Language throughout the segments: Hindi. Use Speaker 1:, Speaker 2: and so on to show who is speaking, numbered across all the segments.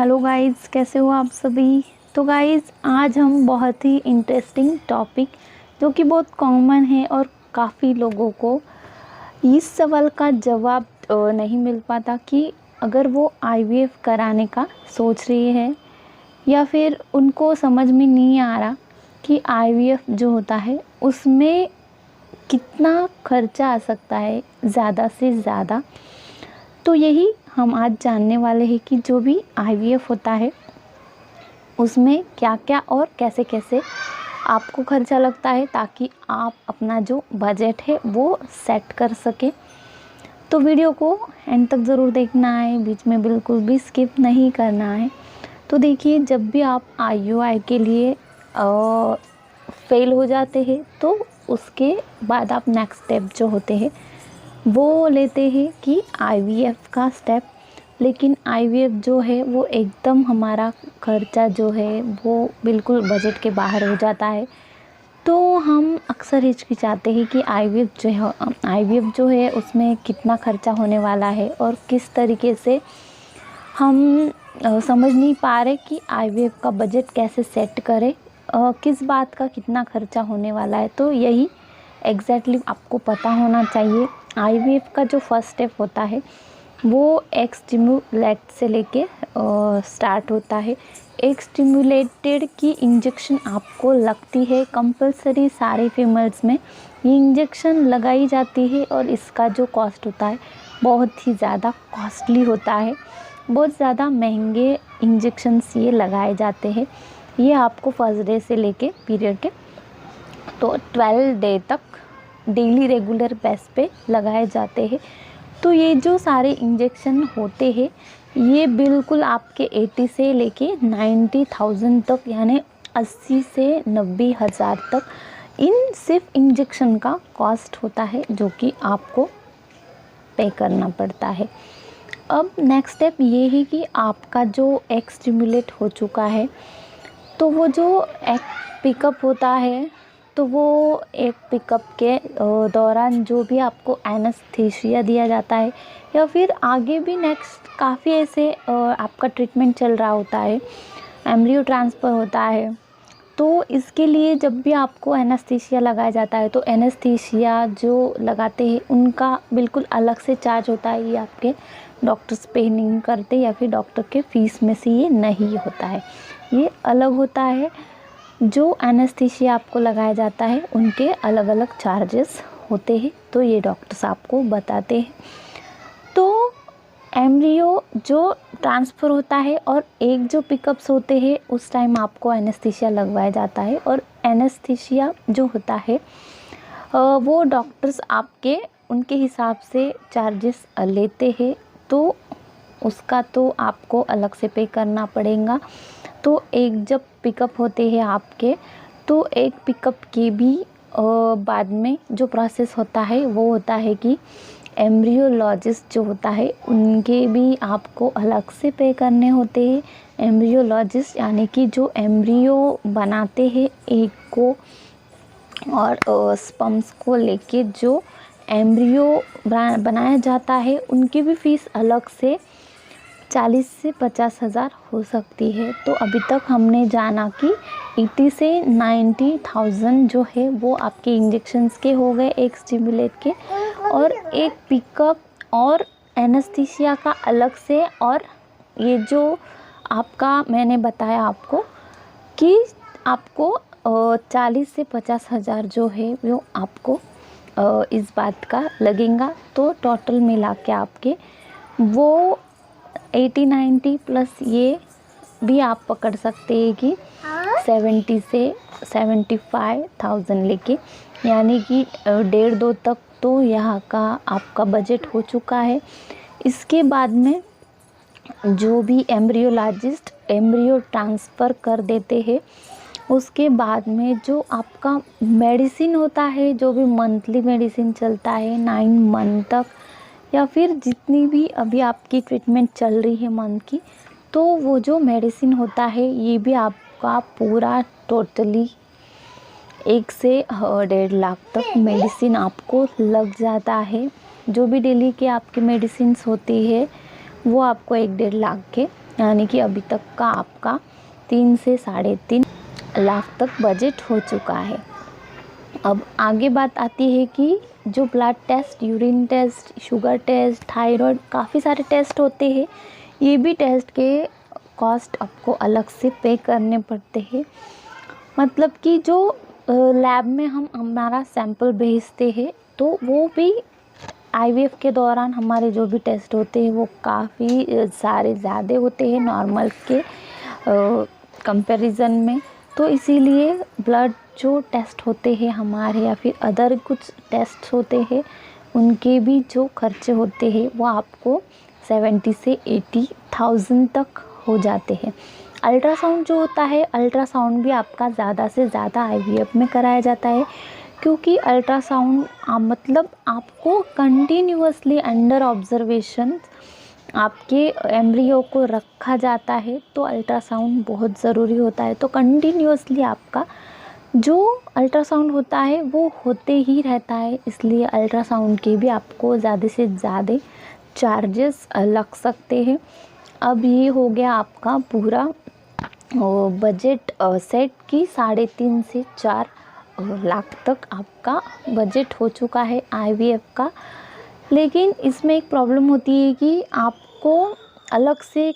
Speaker 1: हेलो गाइस, कैसे हो आप सभी। तो गाइस, आज हम बहुत ही इंटरेस्टिंग टॉपिक जो कि बहुत कॉमन है और काफ़ी लोगों को इस सवाल का जवाब नहीं मिल पाता कि अगर वो आईवीएफ कराने का सोच रही है या फिर उनको समझ में नहीं आ रहा कि आईवीएफ जो होता है उसमें कितना खर्चा आ सकता है ज़्यादा से ज़्यादा। तो यही हम आज जानने वाले हैं कि जो भी आईवीएफ होता है उसमें क्या क्या और कैसे कैसे आपको खर्चा लगता है, ताकि आप अपना जो बजट है वो सेट कर सके। तो वीडियो को एंड तक ज़रूर देखना है, बीच में बिल्कुल भी स्किप नहीं करना है। तो देखिए, जब भी आप आईयूआई के लिए फेल हो जाते हैं तो उसके बाद आप नेक्स्ट स्टेप जो होते हैं वो लेते हैं कि आईवीएफ का स्टेप। लेकिन आईवीएफ जो है वो एकदम हमारा खर्चा जो है वो बिल्कुल बजट के बाहर हो जाता है। तो हम अक्सर हिचकिचाते हैं कि आईवीएफ जो है उसमें कितना खर्चा होने वाला है और किस तरीके से हम समझ नहीं पा रहे कि आईवीएफ का बजट कैसे सेट करें, किस बात का कितना खर्चा होने वाला है। तो यही एग्जैक्टली आपको पता होना चाहिए। आईवीएफ का जो फर्स्ट स्टेप होता है वो एग स्टिमुलेट से लेके स्टार्ट होता है। एग स्टिमुलेटेड की इंजेक्शन आपको लगती है कंपलसरी, सारे फीमेल्स में ये इंजेक्शन लगाई जाती है और इसका जो कॉस्ट होता है बहुत ही ज़्यादा कॉस्टली होता है। बहुत ज़्यादा महंगे इंजेक्शन्स ये लगाए जाते हैं। ये आपको फर्स्ट डे से लेके पीरियड के तो 12 डे तक डेली रेगुलर बेस पे लगाए जाते हैं। तो ये जो सारे इंजेक्शन होते हैं ये बिल्कुल आपके 80 से लेके 90,000 तक, यानी 80 से 90,000 तक इन सिर्फ इंजेक्शन का कॉस्ट होता है जो कि आपको पे करना पड़ता है। अब नेक्स्ट स्टेप ये है कि आपका जो एग स्टिमुलेट हो चुका है तो वो जो एग पिकअप होता है तो वो एक पिकअप के दौरान जो भी आपको एनेस्थीसिया दिया जाता है या फिर आगे भी नेक्स्ट काफ़ी ऐसे आपका ट्रीटमेंट चल रहा होता है, एम्ब्रियो ट्रांसफ़र होता है। तो इसके लिए जब भी आपको एनेस्थीसिया लगाया जाता है तो एनेस्थीसिया जो लगाते हैं उनका बिल्कुल अलग से चार्ज होता है। ये आपके डॉक्टर्स पे नहीं करते या फिर डॉक्टर के फीस में से ये नहीं होता है, ये अलग होता है। जो एनेस्थीसिया आपको लगाया जाता है उनके अलग अलग चार्जेस होते हैं, तो ये डॉक्टर्स आपको बताते हैं। तो एम्ब्रियो जो ट्रांसफ़र होता है और एक जो पिकअप्स होते हैं उस टाइम आपको एनेस्थीसिया लगवाया जाता है। और एनेस्थीसिया जो होता है वो डॉक्टर्स आपके उनके हिसाब से चार्जेस लेते हैं, तो उसका तो आपको अलग से पे करना पड़ेगा। तो एक जब पिकअप होते हैं आपके तो एक पिकअप के भी बाद में जो प्रोसेस होता है वो होता है कि एम्ब्रियोलॉजिस्ट जो होता है उनके भी आपको अलग से पे करने होते हैं। एम्ब्रियोलॉजिस्ट यानी कि जो एम्ब्रियो बनाते हैं एग को और स्पर्म्स को लेके जो एम्ब्रियो बनाया जाता है उनकी भी फ़ीस अलग से 40 से 50,000 हो सकती है। तो अभी तक हमने जाना कि 80 से 90,000 जो है वो आपके इंजेक्शन्स के हो गए, एक स्टिमुलेट के, और एक पिकअप और एनेस्थीसिया का अलग से। और ये जो आपका मैंने बताया आपको कि आपको 40 से 50,000 जो है वो आपको इस बात का लगेगा। तो टोटल मिला के आपके वो 80-90 प्लस ये भी आप पकड़ सकते हैं कि 70 से 75,000 लेके, यानी कि 1.5-2 तक तो यहाँ का आपका बजट हो चुका है। इसके बाद में जो भी एम्ब्रियोलॉजिस्ट एम्ब्रियो ट्रांसफ़र कर देते हैं उसके बाद में जो आपका मेडिसिन होता है, जो भी मंथली मेडिसिन चलता है 9 मंथ तक, या फिर जितनी भी अभी आपकी ट्रीटमेंट चल रही है मंथ की, तो वो जो मेडिसिन होता है ये भी आपका पूरा टोटली 1 से 1.5 लाख तक मेडिसिन आपको लग जाता है। जो भी डेली के आपके मेडिसिन्स होती है वो आपको 1-1.5 लाख के यानी कि अभी तक का आपका 3 से 3.5 लाख तक बजट हो चुका है। अब आगे बात आती है कि जो blood test, urine test, sugar test, thyroid, काफ़ी सारे टेस्ट होते हैं। ये भी टेस्ट के कॉस्ट आपको अलग से पे करने पड़ते हैं। मतलब कि जो लैब में हम हमारा सैंपल भेजते हैं तो वो भी आईवीएफ के दौरान हमारे जो भी टेस्ट होते हैं वो काफ़ी सारे ज़्यादा होते हैं नॉर्मल के कंपैरिजन में। तो इसीलिए ब्लड जो टेस्ट होते हैं हमारे या फिर अदर कुछ टेस्ट होते हैं उनके भी जो खर्चे होते हैं वो आपको 70 से 80,000 तक हो जाते हैं। अल्ट्रासाउंड जो होता है, अल्ट्रासाउंड भी आपका ज़्यादा से ज़्यादा आईवीएफ में कराया जाता है, क्योंकि अल्ट्रासाउंड मतलब आपको कंटिन्यूअसली अंडर ऑब्जर्वेशन आपके एम्ब्रियो को रखा जाता है। तो अल्ट्रासाउंड बहुत ज़रूरी होता है। तो कंटिन्यूअसली आपका जो अल्ट्रासाउंड होता है वो होते ही रहता है, इसलिए अल्ट्रासाउंड के भी आपको ज़्यादा से ज़्यादा चार्जेस लग सकते हैं। अब ये हो गया आपका पूरा बजट सेट की 3.5 से 4 लाख तक आपका बजट हो चुका है आईवीएफ का। लेकिन इसमें एक प्रॉब्लम होती है कि आपको अलग से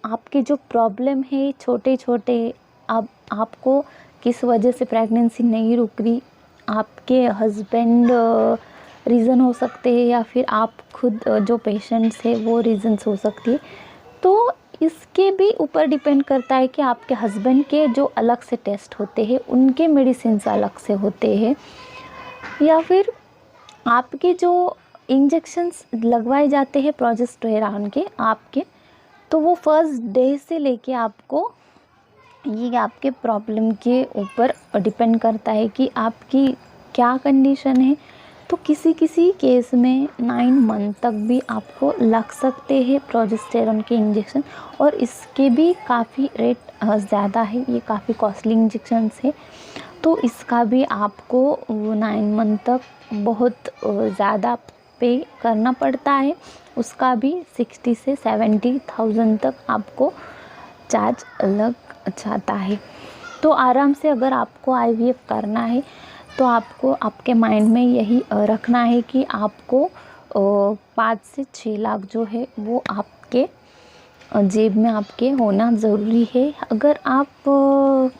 Speaker 1: आपके जो प्रॉब्लम है छोटे छोटे, अब आपको किस वजह से प्रेगनेंसी नहीं रुक रही, आपके हस्बैंड रीज़न हो सकते हैं या फिर आप खुद जो पेशेंट्स है वो रीज़न्स हो सकती है। तो इसके भी ऊपर डिपेंड करता है कि आपके हस्बैंड के जो अलग से टेस्ट होते हैं उनके मेडिसिन अलग से होते हैं या फिर आपके जो इंजेक्शंस लगवाए जाते हैं प्रोजेस्टेरॉन के आपके, तो वो फर्स्ट डे से लेके आपको ये आपके प्रॉब्लम के ऊपर डिपेंड करता है कि आपकी क्या कंडीशन है। तो किसी किसी केस में 9 मंथ तक भी आपको लग सकते हैं प्रोजेस्टेरॉन के इंजेक्शन, और इसके भी काफ़ी रेट ज़्यादा है, ये काफ़ी कॉस्टली इंजेक्शंस है। तो इसका भी आपको 9 मंथ तक बहुत ज़्यादा पे करना पड़ता है, उसका भी 60 से 70,000 तक आपको चार्ज लग जाता है। तो आराम से अगर आपको आईवीएफ करना है तो आपको आपके माइंड में यही रखना है कि आपको 5 से 6 लाख जो है वो आपके जेब में आपके होना ज़रूरी है। अगर आप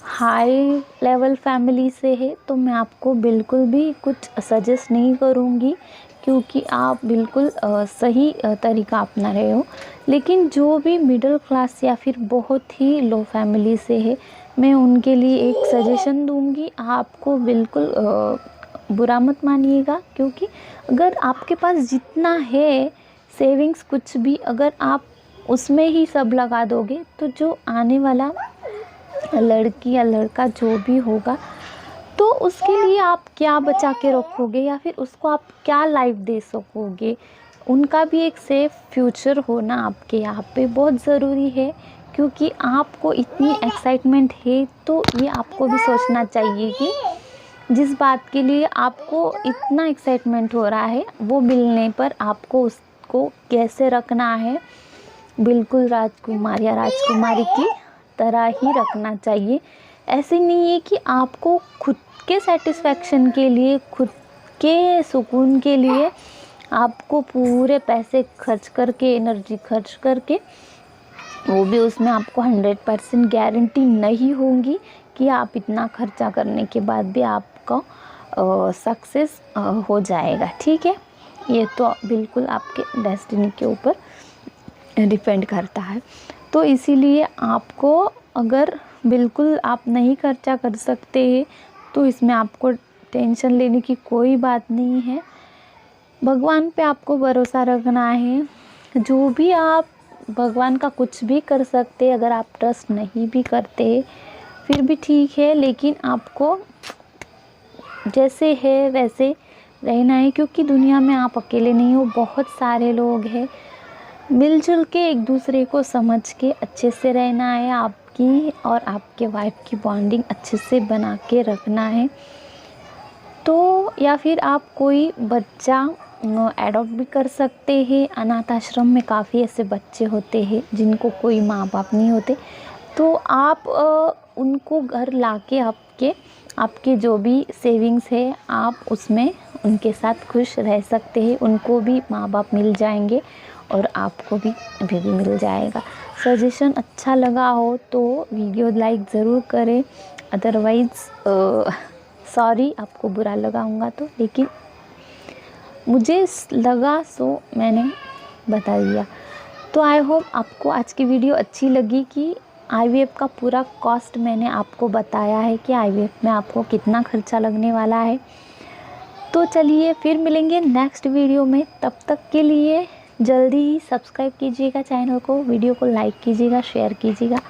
Speaker 1: हाई लेवल फैमिली से है तो मैं आपको बिल्कुल भी कुछ सजेस्ट नहीं करूँगी, क्योंकि आप बिल्कुल सही तरीका अपना रहे हो। लेकिन जो भी मिडिल क्लास या फिर बहुत ही लो फैमिली से है, मैं उनके लिए एक सजेशन दूंगी। आपको बिल्कुल बुरा मत मानिएगा, क्योंकि अगर आपके पास जितना है सेविंग्स कुछ भी अगर आप उसमें ही सब लगा दोगे तो जो आने वाला लड़की या लड़का जो भी होगा तो उसके लिए आप क्या बचा के रखोगे या फिर उसको आप क्या लाइफ दे सकोगे। उनका भी एक सेफ फ्यूचर होना आपके यहाँ पे बहुत ज़रूरी है, क्योंकि आपको इतनी एक्साइटमेंट है तो ये आपको भी सोचना चाहिए कि जिस बात के लिए आपको इतना एक्साइटमेंट हो रहा है वो मिलने पर आपको उसको कैसे रखना है, बिल्कुल राजकुमार या राजकुमारी की तरह ही रखना चाहिए। ऐसे नहीं है कि आपको खुद के सेटिस्फेक्शन के लिए, खुद के सुकून के लिए आपको पूरे पैसे खर्च करके, एनर्जी खर्च करके, वो भी उसमें आपको 100% गारंटी नहीं होगी कि आप इतना खर्चा करने के बाद भी आपका सक्सेस हो जाएगा। ठीक है, ये तो बिल्कुल आपके डेस्टिनी के ऊपर डिपेंड करता है। तो इसीलिए आपको अगर बिल्कुल आप नहीं खर्चा कर सकते हैं तो इसमें आपको टेंशन लेने की कोई बात नहीं है। भगवान पे आपको भरोसा रखना है। जो भी आप भगवान का कुछ भी कर सकते, अगर आप ट्रस्ट नहीं भी करते फिर भी ठीक है, लेकिन आपको जैसे है वैसे रहना है, क्योंकि दुनिया में आप अकेले नहीं हो, बहुत सारे लोग हैं। मिलजुल के एक दूसरे को समझ के अच्छे से रहना है, आपकी और आपके वाइफ की बॉन्डिंग अच्छे से बना के रखना है। तो या फिर आप कोई बच्चा एडॉप्ट भी कर सकते हैं। अनाथ आश्रम में काफ़ी ऐसे बच्चे होते हैं जिनको कोई माँ बाप नहीं होते, तो आप उनको घर लाके आपके जो भी सेविंग्स है आप उसमें उनके साथ खुश रह सकते हैं। उनको भी माँ बाप मिल जाएंगे और आपको भी बेबी मिल जाएगा। सजेशन अच्छा लगा हो तो वीडियो लाइक ज़रूर करें, अदरवाइज़ सॉरी आपको बुरा लगा होगा तो, लेकिन मुझे लगा सो मैंने बता दिया। तो आई होप आपको आज की वीडियो अच्छी लगी कि आईवीएफ का पूरा कॉस्ट मैंने आपको बताया है कि आईवीएफ में आपको कितना खर्चा लगने वाला है। तो चलिए फिर मिलेंगे नेक्स्ट वीडियो में, तब तक के लिए जल्दी ही सब्सक्राइब कीजिएगा चैनल को, वीडियो को लाइक कीजिएगा, शेयर कीजिएगा।